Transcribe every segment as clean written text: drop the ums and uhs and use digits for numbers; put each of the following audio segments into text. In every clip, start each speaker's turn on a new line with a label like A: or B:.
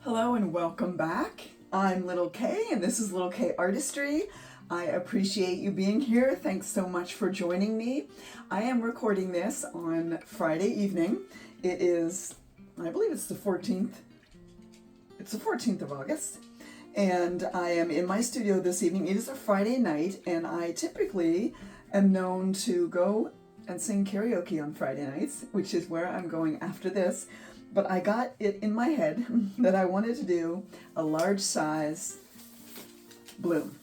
A: Hello and welcome back. I'm Little K and this is Little K Artistry. I appreciate you being here. Thanks so much for joining me. I am recording this on Friday evening. It is, I believe it's the 14th. It's the 14th of August. And I am in my studio this evening. It is a Friday night and I typically am known to go and sing karaoke on Friday nights, which is where I'm going after this. But I got it in my head that I wanted to do a large size bloom.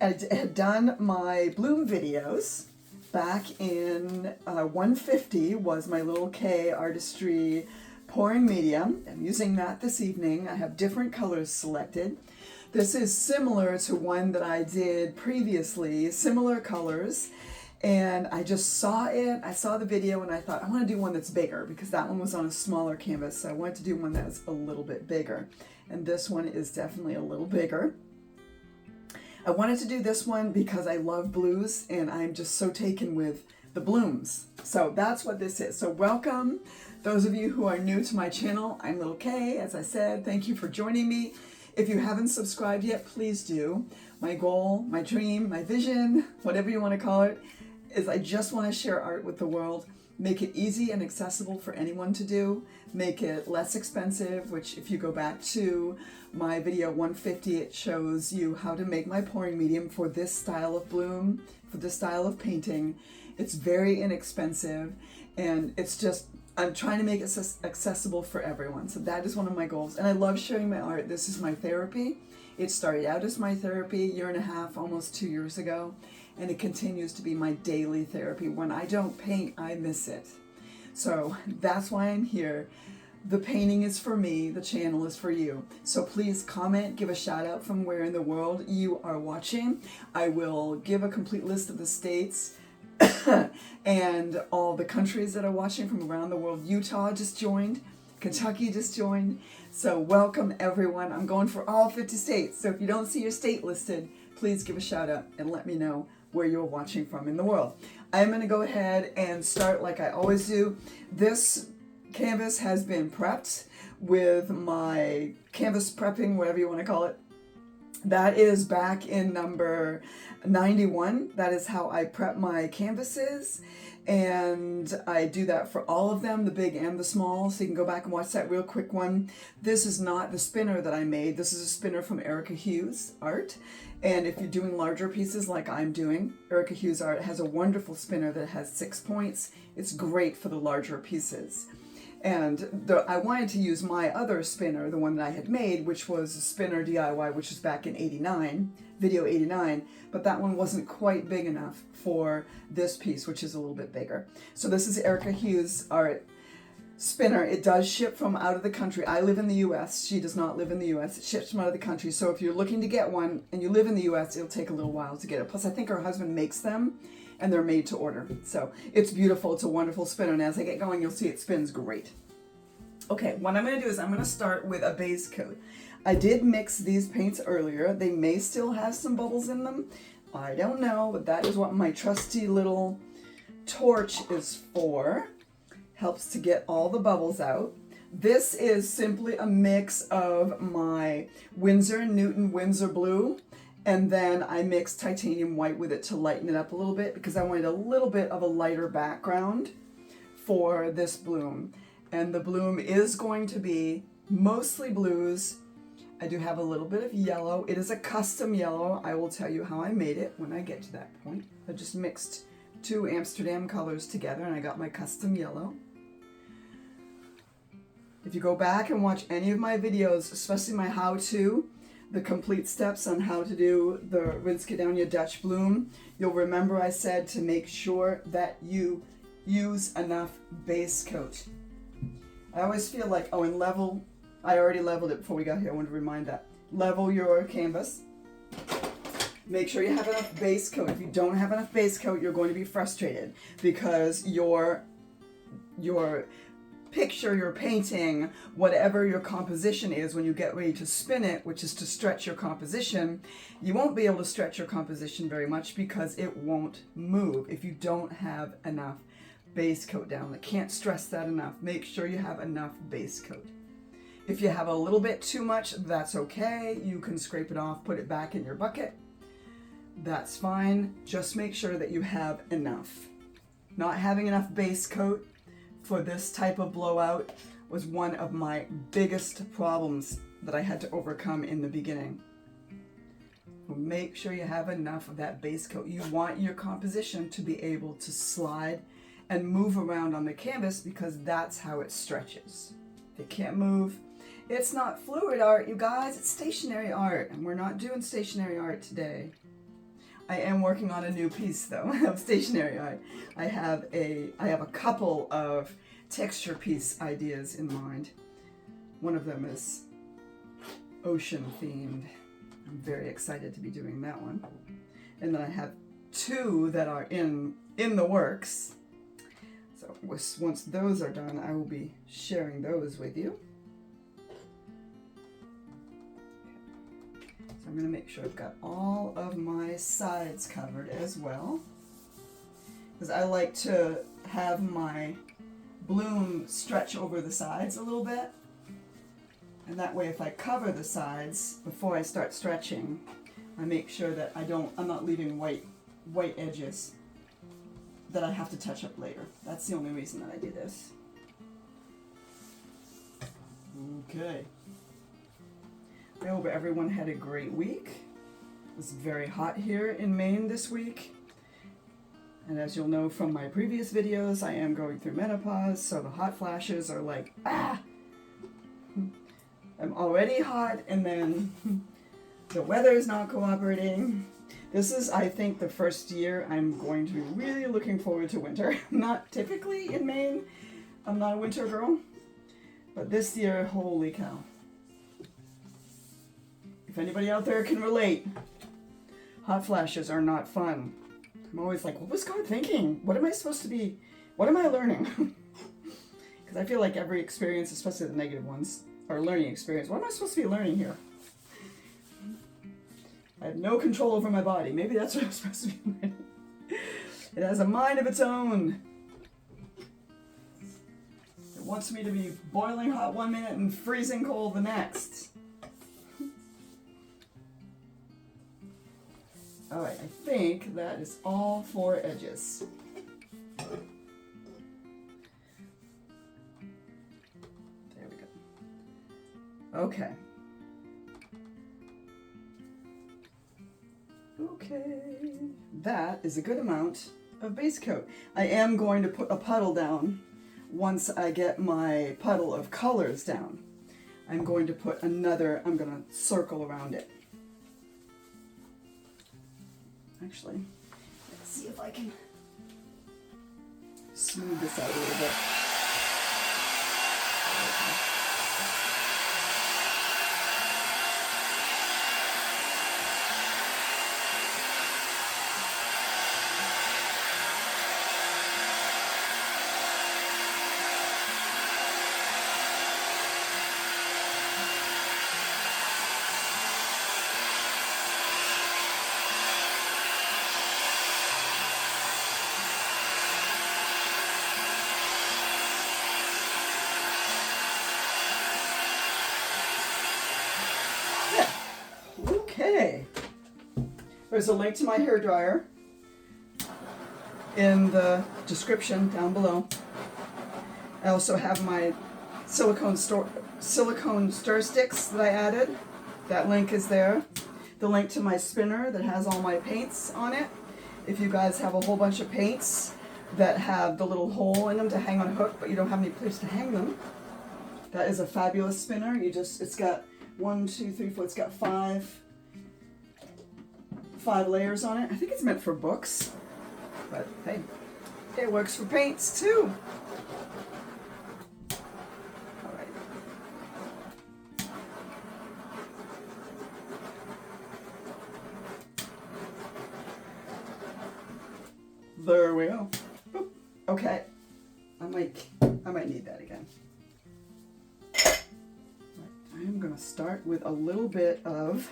A: I had done my bloom videos back in 150 was my Little K Artistry pouring medium. I'm using that this evening. I have different colors selected. This is similar to one that I did previously, similar colors. And I just saw it, I saw the video and I thought I want to do one that's bigger because that one was on a smaller canvas. So I wanted to do one that's a little bit bigger. And this one is definitely a little bigger. I wanted to do this one because I love blues and I'm just so taken with the blooms. So that's what this is. So welcome, those of you who are new to my channel. I'm Little K, as I said. Thank you for joining me. If you haven't subscribed yet, please do. My goal, my dream, my vision, whatever you want to call it, is I just want to share art with the world, make it easy and accessible for anyone to do, make it less expensive, which if you go back to my video 150, it shows you how to make my pouring medium for this style of bloom, for this style of painting. It's very inexpensive and it's just, I'm trying to make it accessible for everyone. So that is one of my goals. And I love sharing my art. This is my therapy. It started out as my therapy 1.5 years, almost 2 years ago. And it continues to be my daily therapy. When I don't paint, I miss it. So that's why I'm here. The painting is for me, the channel is for you. So please comment, give a shout out from where in the world you are watching. I will give a complete list of the states and all the countries that are watching from around the world. Utah just joined, Kentucky just joined. So welcome everyone. I'm going for all 50 states. So if you don't see your state listed, please give a shout out and let me know where you're watching from in the world. I'm going to go ahead and start like I always do. This canvas has been prepped with my canvas prepping, whatever you want to call it. That is back in number 91. That is how I prep my canvases. And I do that for all of them, the big and the small. So you can go back and watch that real quick one. This is not the spinner that I made. This is a spinner from Erica Hughes Art. And if you're doing larger pieces like I'm doing, Erica Hughes Art has a wonderful spinner that has 6 points. It's great for the larger pieces. And I wanted to use my other spinner, the one that I had made, which was a spinner DIY, which was back in 89, video 89, but that one wasn't quite big enough for this piece, which is a little bit bigger. So this is Erica Hughes Art spinner. It does ship from out of the country. I live in the US. She does not live in the US. It ships from out of the country. So if you're looking to get one and you live in the US, it'll take a little while to get it. Plus, I think her husband makes them and they're made to order. So it's beautiful. It's a wonderful spinner. And as I get going, you'll see it spins great. Okay, what I'm going to do is I'm going to start with a base coat. I did mix these paints earlier. They may still have some bubbles in them. I don't know, but that is what my trusty little torch is for. Helps to get all the bubbles out. This is simply a mix of my Winsor & Newton Winsor Blue, and then I mixed titanium white with it to lighten it up a little bit because I wanted a little bit of a lighter background for this bloom. And the bloom is going to be mostly blues. I do have a little bit of yellow. It is a custom yellow. I will tell you how I made it when I get to that point. I just mixed 2 Amsterdam colors together and I got my custom yellow. If you go back and watch any of my videos, especially my how-to, the complete steps on how to do the Rinske Dutch bloom, you'll remember I said to make sure that you use enough base coat. I always feel like, oh, and level, I already leveled it before we got here. I want to remind that. Level your canvas. Make sure you have enough base coat. If you don't have enough base coat, you're going to be frustrated because your picture, your painting, whatever your composition is, when you get ready to spin it, which is to stretch your composition, you won't be able to stretch your composition very much because it won't move if you don't have enough base coat down. I can't stress that enough. Make sure you have enough base coat. If you have a little bit too much, that's okay. You can scrape it off, put it back in your bucket. That's fine. Just make sure that you have enough. Not having enough base coat for this type of blowout was one of my biggest problems that I had to overcome in the beginning. Make sure you have enough of that base coat. You want your composition to be able to slide and move around on the canvas because that's how it stretches. If it can't move, it's not fluid art, you guys, it's stationary art, and we're not doing stationary art today. I am working on a new piece though of stationary art. I have a couple of texture piece ideas in mind. One of them is ocean themed. I'm very excited to be doing that one. And then I have two that are in the works. So once those are done, I will be sharing those with you. So I'm going to make sure I've got all of my sides covered as well, because I like to have my bloom stretch over the sides a little bit, and that way if I cover the sides before I start stretching, I make sure that I'm not leaving white edges that I have to touch up later. That's the only reason that I do this. Okay. I hope everyone had a great week. It was very hot here in Maine this week. And as you'll know from my previous videos, I am going through menopause, so the hot flashes are like, ah! I'm already hot, and then the weather is not cooperating. This is, I think, the first year I'm going to be really looking forward to winter. Not typically in Maine. I'm not a winter girl. But this year, holy cow. If anybody out there can relate, hot flashes are not fun. I'm always like, what was God thinking? What am I supposed to be? What am I learning? Because I feel like every experience, especially the negative ones, are a learning experience. What am I supposed to be learning here? I have no control over my body. Maybe that's what I'm supposed to be learning. It has a mind of its own. It wants me to be boiling hot one minute and freezing cold the next. Alright, I think that is all 4 edges. There we go. Okay. Okay. That is a good amount of base coat. I am going to put a puddle down once I get my puddle of colors down. I'm going to circle around it. Actually, let's see if I can smooth this out a little bit. Okay, there's a link to my hairdryer in the description down below. I also have my silicone stir sticks that I added. That link is there. The link to my spinner that has all my paints on it. If you guys have a whole bunch of paints that have the little hole in them to hang on a hook, but you don't have any place to hang them, that is a fabulous spinner. It's got 1, 2, 3, 4, it's got 5 layers on it. I think it's meant for books, but hey, it works for paints too. All right. There we go. Boop. Okay, I might need that again. I'm gonna start with a little bit of,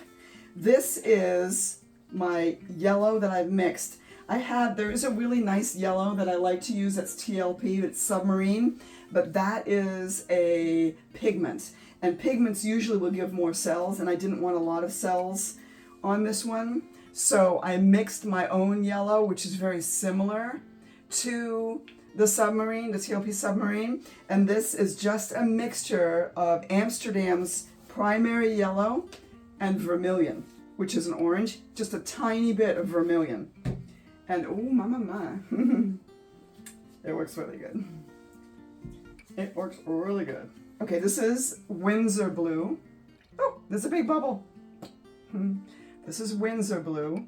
A: this is my yellow that I've mixed. There is a really nice yellow that I like to use that's TLP, it's submarine, but that is a pigment. And pigments usually will give more cells, and I didn't want a lot of cells on this one. So I mixed my own yellow, which is very similar to the submarine, the TLP submarine. And this is just a mixture of Amsterdam's primary yellow and vermilion, which is an orange, just a tiny bit of vermilion. And oh, my. It works really good. It works really good. Okay, this is Windsor blue. Oh, there's a big bubble. This is Windsor blue.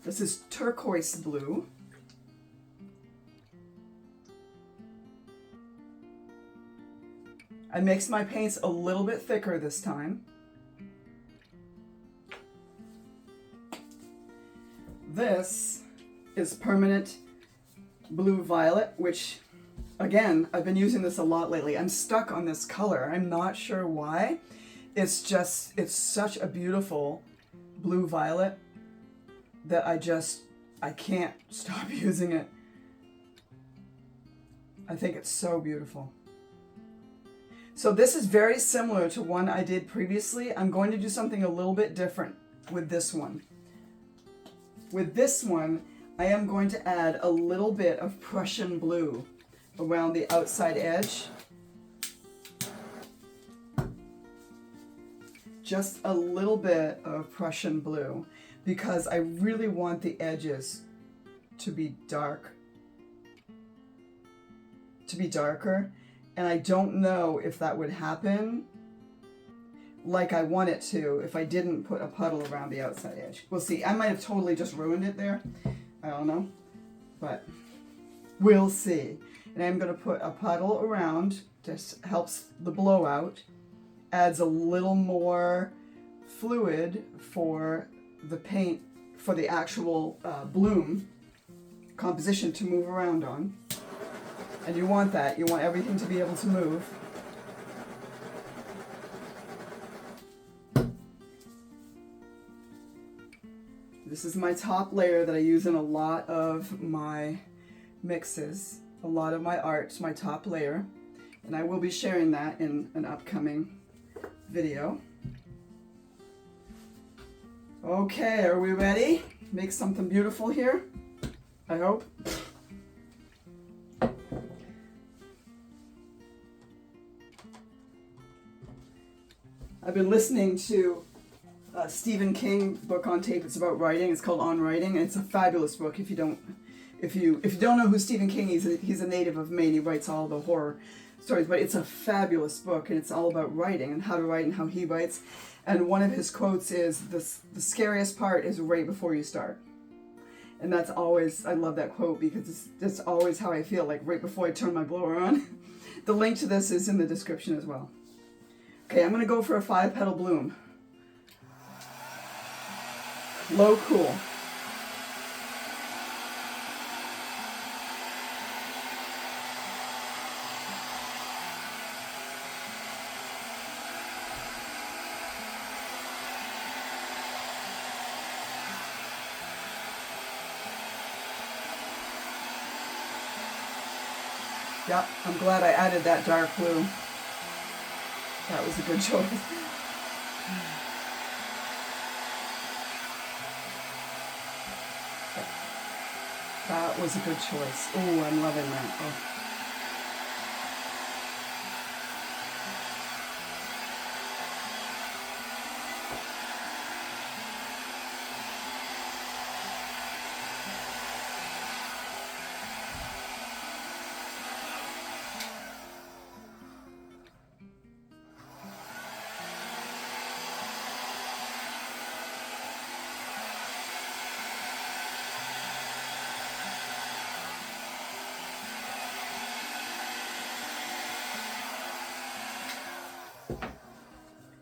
A: This is turquoise blue. I mixed my paints a little bit thicker this time. This is permanent blue violet, which again, I've been using this a lot lately. I'm stuck on this color. I'm not sure why. It's such a beautiful blue violet that I can't stop using it. I think it's so beautiful. So this is very similar to one I did previously. I'm going to do something a little bit different with this one. With this one, I am going to add a little bit of Prussian blue around the outside edge. Just a little bit of Prussian blue because I really want the edges to be darker. And I don't know if that would happen like I want it to if I didn't put a puddle around the outside edge. We'll see. I might have totally just ruined it there. I don't know. But we'll see. And I'm going to put a puddle around. Just helps the blowout. Adds a little more fluid for the paint, for the actual bloom composition to move around on. And you want that. You want everything to be able to move. This is my top layer that I use in a lot of my mixes, a lot of my art, my top layer. And I will be sharing that in an upcoming video. Okay, are we ready? Make something beautiful here, I hope. I've been listening to Stephen King book on tape. It's about writing. It's called On Writing, and it's a fabulous book. If you don't know who Stephen King is, he's a native of Maine. He writes all the horror stories, but it's a fabulous book, and it's all about writing and how to write and how he writes. And one of his quotes is, the scariest part is right before you start. And that's always, I love that quote because it's always how I feel, like right before I turn my blower on. The link to this is in the description as well. Okay, I'm going to go for a 5-petal bloom. Low cool. Yep, I'm glad I added that dark blue. That was a good choice. That was a good choice. Oh, I'm loving that. Oh.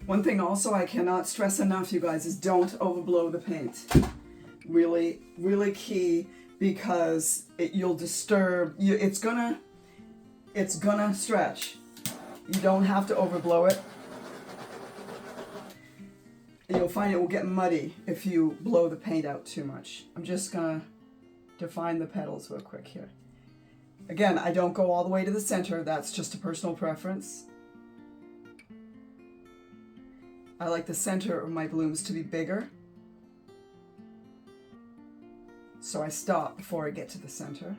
A: One thing also I cannot stress enough, you guys, is don't overblow the paint. Really, really key, because you'll disturb. It's gonna stretch, You don't have to overblow it. And you'll find it will get muddy if you blow the paint out too much. I'm just gonna define the petals real quick here. Again, I don't go all the way to the center. That's just a personal preference. I like the center of my blooms to be bigger. So I stop before I get to the center.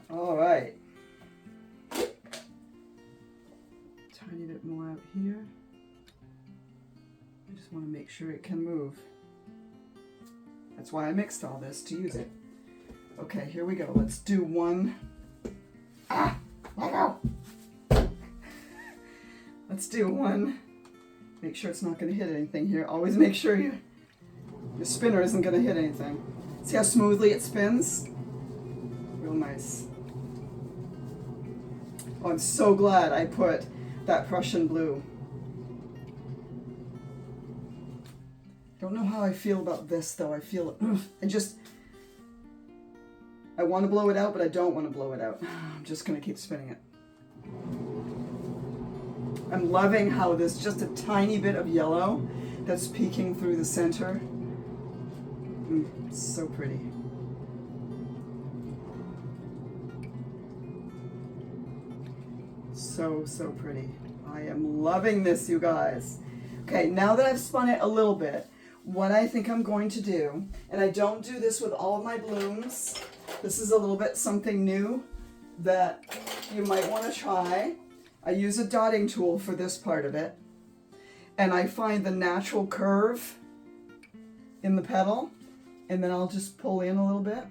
A: All right. Tiny bit more out here. I just want to make sure it can move. That's why I mixed all this, to use it. Okay, here we go. Let's do one. Ah, let go. Let's do one. Make sure it's not going to hit anything here. Always make sure your spinner isn't going to hit anything. See how smoothly it spins? Real nice. Oh, I'm so glad I put that Prussian blue. Don't know how I feel about this though. I feel I want to blow it out, but I don't want to blow it out. I'm just going to keep spinning it. I'm loving how there's just a tiny bit of yellow that's peeking through the center. It's so pretty. So pretty. I am loving this, you guys. Okay, now that I've spun it a little bit, what I think I'm going to do, and I don't do this with all of my blooms, this is a little bit something new that you might want to try. I use a dotting tool for this part of it, and I find the natural curve in the petal, and then I'll just pull in a little bit.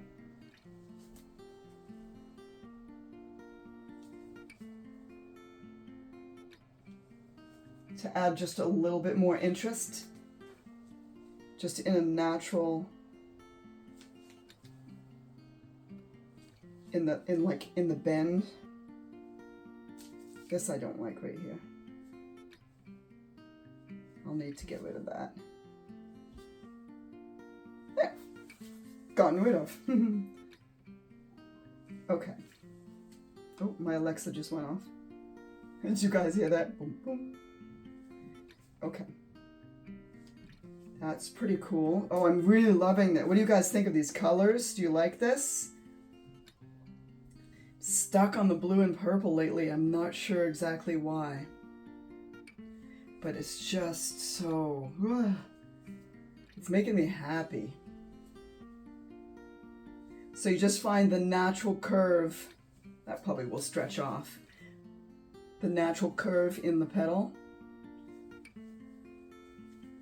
A: To add just a little bit more interest, just in a natural, in the bend. This I don't like right here. I'll need to get rid of that. There, gotten rid of. Okay. Oh, my Alexa just went off. Did you guys hear that? Boom, boom. Okay. That's pretty cool. Oh, I'm really loving that. What do you guys think of these colors? Do you like this? Stuck on the blue and purple lately. I'm not sure exactly why. But it's just so... it's making me happy. So you just find the natural curve. That probably will stretch off. The natural curve in the petal.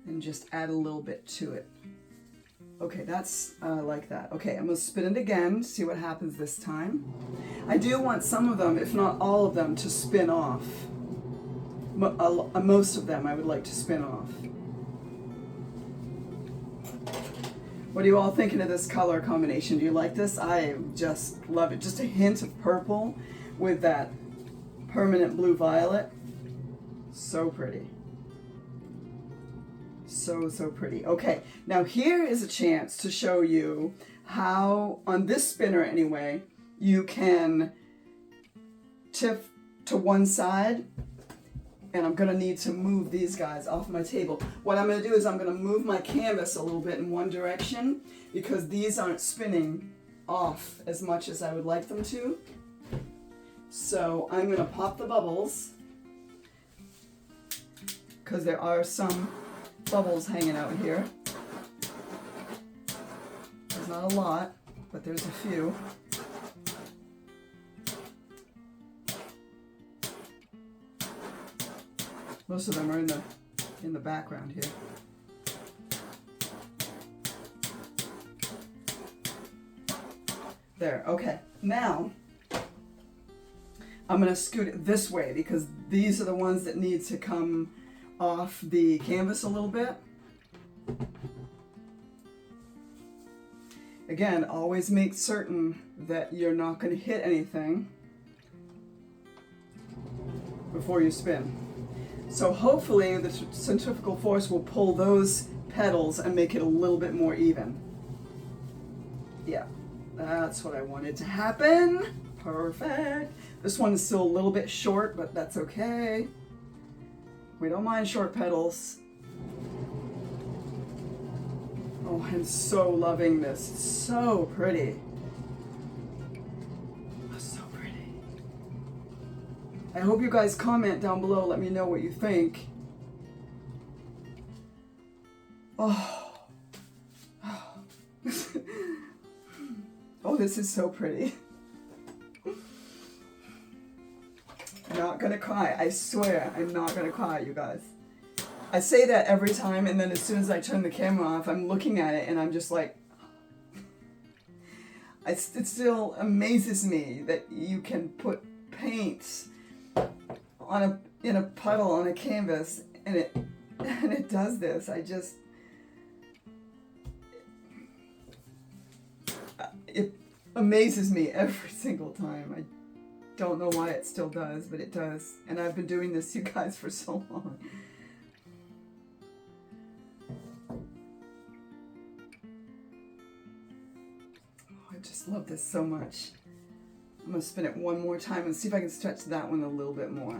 A: And just add a little bit to it. Okay, that's like that. Okay, I'm gonna spin it again, see what happens this time. I do want some of them, if not all of them, to spin off. Most of them I would like to spin off. What are you all thinking of this color combination? Do you like this? I just love it. Just a hint of purple with that permanent blue violet. So pretty. So pretty. Okay, now here is a chance to show you how, on this spinner anyway, you can tip to one side, and I'm going to need to move these guys off my table. What I'm going to do is I'm going to move my canvas a little bit in one direction because these aren't spinning off as much as I would like them to. So I'm going to pop the bubbles because there are some bubbles hanging out here. There's not a lot, but there's a few. Most of them are in the background here. There, okay. Now I'm gonna scoot it this way because these are the ones that need to come off the canvas a little bit. Again, always make certain that you're not going to hit anything before you spin. So hopefully the centrifugal force will pull those petals and make it a little bit more even. Yeah, that's what I wanted to happen. Perfect. This one is still a little bit short, but that's okay. We don't mind short petals. Oh, I'm so loving this. It's so pretty. So pretty. I hope you guys comment down below. Let me know what you think. Oh. Oh, this is so pretty. I'm not gonna cry. I swear I'm not gonna cry, you guys. I say that every time, and then as soon as I turn the camera off, I'm looking at it and I'm just like, it still amazes me that you can put paint on in a puddle on a canvas and it does this. It amazes me every single time. I don't know why it still does, but it does. And I've been doing this, you guys, for so long. I just love this so much. I'm going to spin it one more time and see if I can stretch that one a little bit more.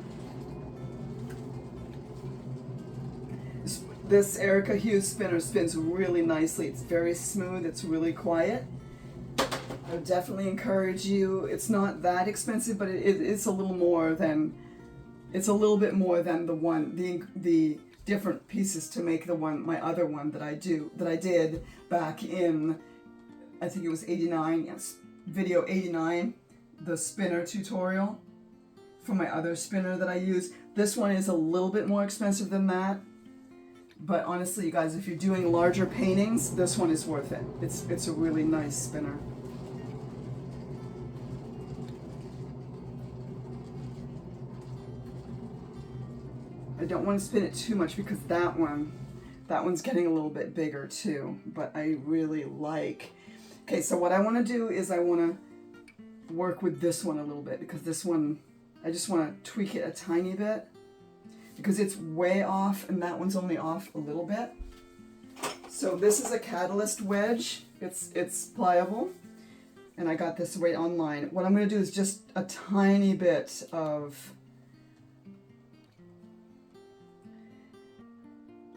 A: This Erica Hughes spinner spins really nicely. It's very smooth. It's really quiet. I would definitely encourage you. It's not that expensive, but it's a little more than, it's a little bit more than the different pieces to make my other one that I did back in, I think it was 89, yes, video 89, the spinner tutorial for my other spinner that I use. This one is a little bit more expensive than that, but honestly, you guys, if you're doing larger paintings, this one is worth it. It's a really nice spinner. I don't want to spin it too much because that one's getting a little bit bigger too, but I really like. Okay, so what I want to do is I want to work with this one a little bit because this one, I just want to tweak it a tiny bit because it's way off and that one's only off a little bit. So this is a catalyst wedge. It's pliable and I got this right online. What I'm going to do is just a tiny bit of,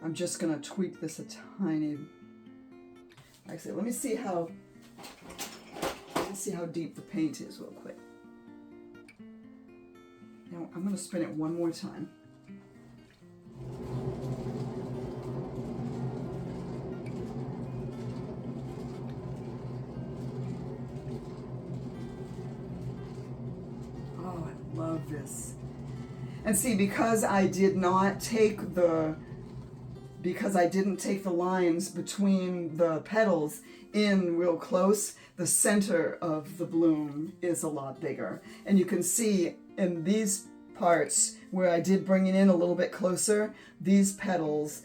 A: I'm just going to tweak this a tiny, actually let me see how deep the paint is real quick. Now I'm going to spin it one more time. Oh, I love this. And see, because I didn't take the lines between the petals in real close, the center of the bloom is a lot bigger. And you can see in these parts where I did bring it in a little bit closer, these petals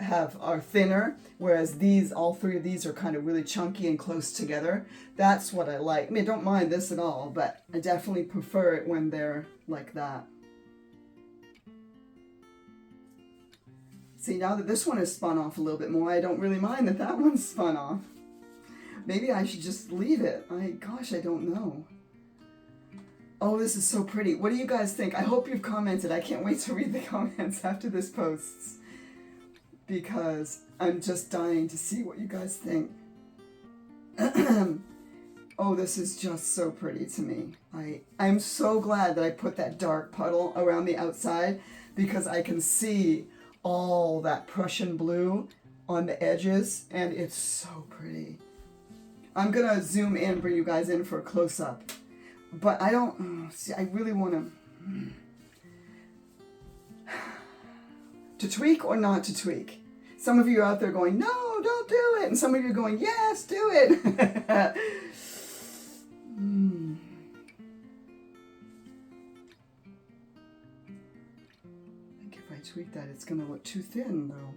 A: are thinner, whereas all three of these are kind of really chunky and close together. That's what I like. I mean, I don't mind this at all, but I definitely prefer it when they're like that. See, now that this one is spun off a little bit more, I don't really mind that one's spun off. Maybe I should just leave it. Gosh, I don't know. Oh, this is so pretty. What do you guys think? I hope you've commented. I can't wait to read the comments after this posts because I'm just dying to see what you guys think. Oh, this is just so pretty to me. I'm so glad that I put that dark puddle around the outside because I can see all that Prussian blue on the edges and it's so pretty. I'm gonna zoom in, bring you guys in for a close-up, but I don't see, I really want to tweak or not to tweak. Some of you are out there going, no, don't do it, and some of you are going, yes, do it. I think if I tweak that, it's gonna look too thin though.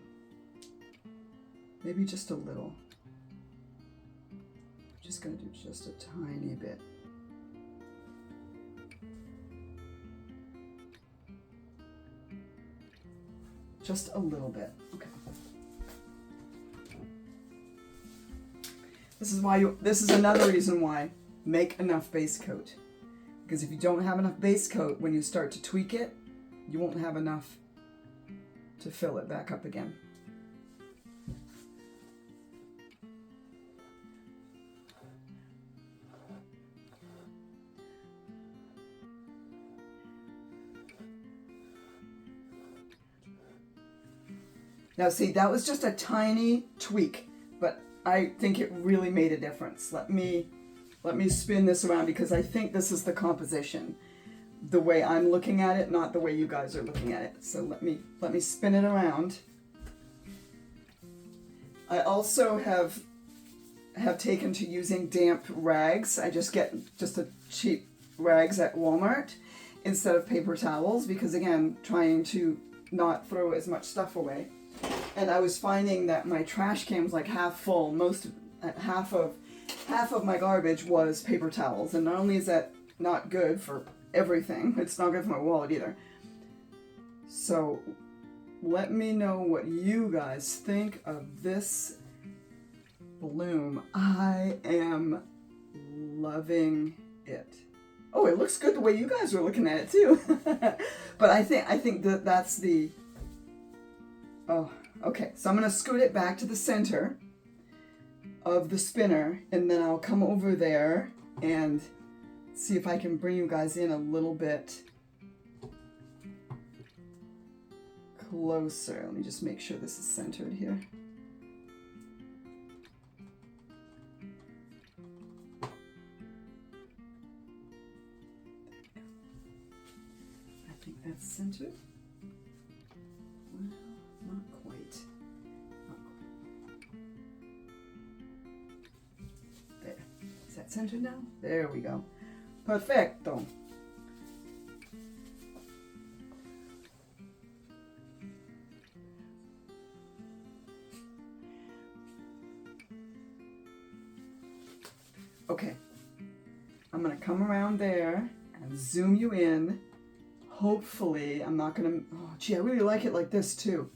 A: Maybe just a little. Just going to do just a tiny bit. Just a little bit. Okay. This is another reason why make enough base coat. Because if you don't have enough base coat, when you start to tweak it, you won't have enough to fill it back up again. Now see, that was just a tiny tweak, but I think it really made a difference. Let me spin this around because I think this is the composition, the way I'm looking at it, not the way you guys are looking at it. So let me spin it around. I also have taken to using damp rags. I just get a cheap rags at Walmart instead of paper towels because, again, trying to not throw as much stuff away. And I was finding that my trash can was like half full. Half of my garbage was paper towels. And not only is that not good for everything, it's not good for my wallet either. So let me know what you guys think of this bloom. I am loving it. Oh, it looks good the way you guys were looking at it too. But I think that's the... Oh, okay. So I'm going to scoot it back to the center of the spinner, and then I'll come over there and see if I can bring you guys in a little bit closer. Let me just make sure this is centered here. I think that's centered. Well, not quite. There. Is that centered now? There we go. Perfecto. Okay. I'm going to come around there and zoom you in. Hopefully, I'm not going to... Oh, gee, I really like it like this, too.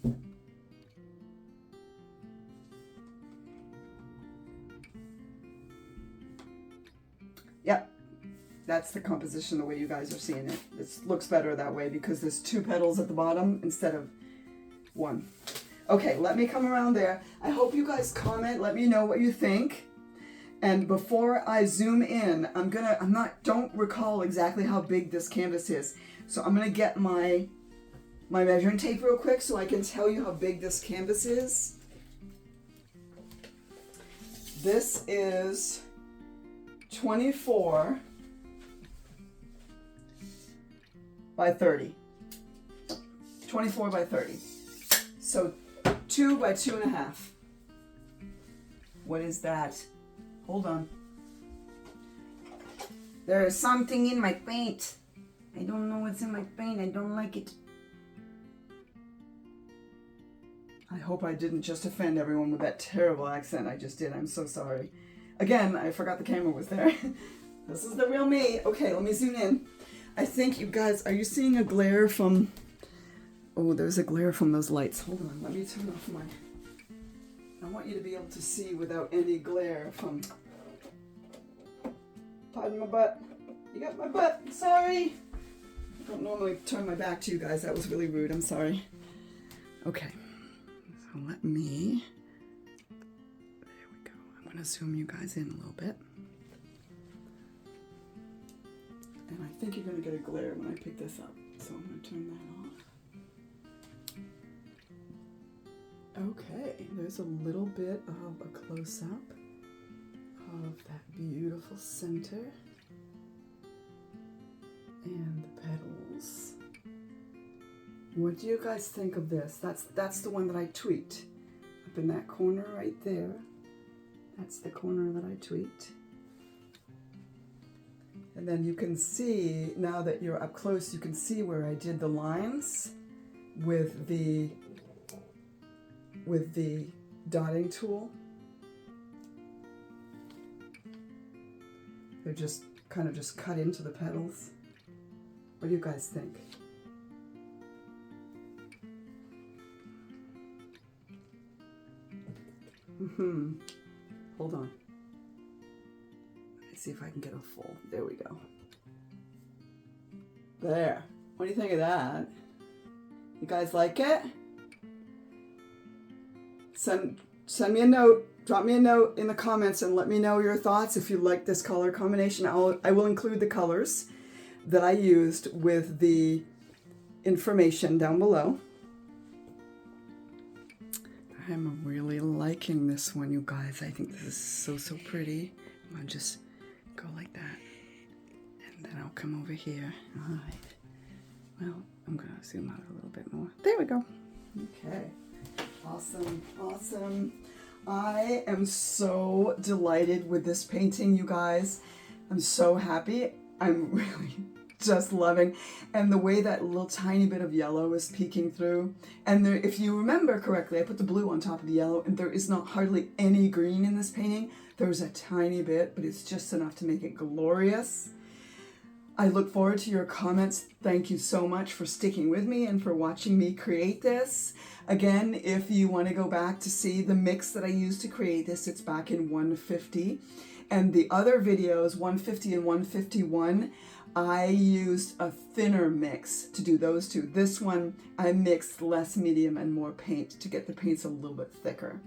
A: Yep. That's the composition the way you guys are seeing it. This looks better that way because there's 2 petals at the bottom instead of 1. Okay, let me come around there. I hope you guys comment. Let me know what you think. And before I zoom in, don't recall exactly how big this canvas is. So I'm gonna get my measuring tape real quick so I can tell you how big this canvas is. This is 24 by 30. 24 by 30. So 2 by 2.5. What is that? Hold on. There is something in my paint. I don't know what's in my paint. I don't like it. I hope I didn't just offend everyone with that terrible accent I just did. I'm so sorry. Again, I forgot the camera was there. This is the real me. Okay, let me zoom in. I think you guys, are you seeing a glare from... Oh, there's a glare from those lights. Hold on, let me turn off my... I want you to be able to see without any glare from... Pardon my butt. You got my butt. Sorry. I don't normally turn my back to you guys. That was really rude. I'm sorry. Okay. So let me... There we go. I'm going to zoom you guys in a little bit. And I think you're going to get a glare when I pick this up. So I'm going to turn that off. Okay, there's a little bit of a close-up of that beautiful center and the petals. What do you guys think of this? That's the one that I tweaked. Up in that corner right there. That's the corner that I tweaked. And then you can see, now that you're up close, you can see where I did the lines with the dotting tool. They're just kind of just cut into the petals. What do you guys think? Hold on. see if I can get a full. There we go. There. What do you think of that? You guys like it? Send me a note. Drop me a note in the comments and let me know your thoughts if you like this color combination. I will include the colors that I used with the information down below. I'm really liking this one, you guys. I think this is so pretty. I'm gonna just go like that. And then I'll come over here. All right. Well, I'm gonna zoom out a little bit more. There we go. Okay. Awesome, awesome. I am so delighted with this painting, you guys. I'm so happy. I'm really just loving. And the way that little tiny bit of yellow is peeking through. And there, if you remember correctly, I put the blue on top of the yellow, and there is not hardly any green in this painting. There's a tiny bit, but it's just enough to make it glorious. I look forward to your comments. Thank you so much for sticking with me and for watching me create this. Again, if you want to go back to see the mix that I used to create this, it's back in 150. And the other videos, 150 and 151, I used a thinner mix to do those two. This one, I mixed less medium and more paint to get the paints a little bit thicker.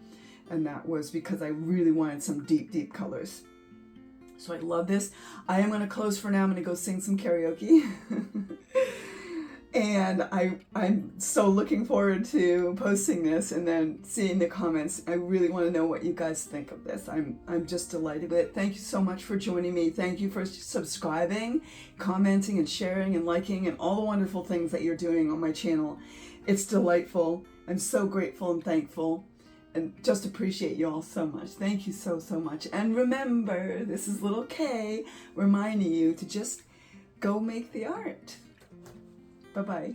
A: And that was because I really wanted some deep, deep colors. So I love this. I am going to close for now. I'm going to go sing some karaoke. And I'm so looking forward to posting this and then seeing the comments. I really want to know what you guys think of this. I'm just delighted with it. Thank you so much for joining me. Thank you for subscribing, commenting, and sharing, and liking, and all the wonderful things that you're doing on my channel. It's delightful. I'm so grateful and thankful. And just appreciate you all so much. Thank you so much. And remember, this is little Kay reminding you to just go make the art. Bye-bye.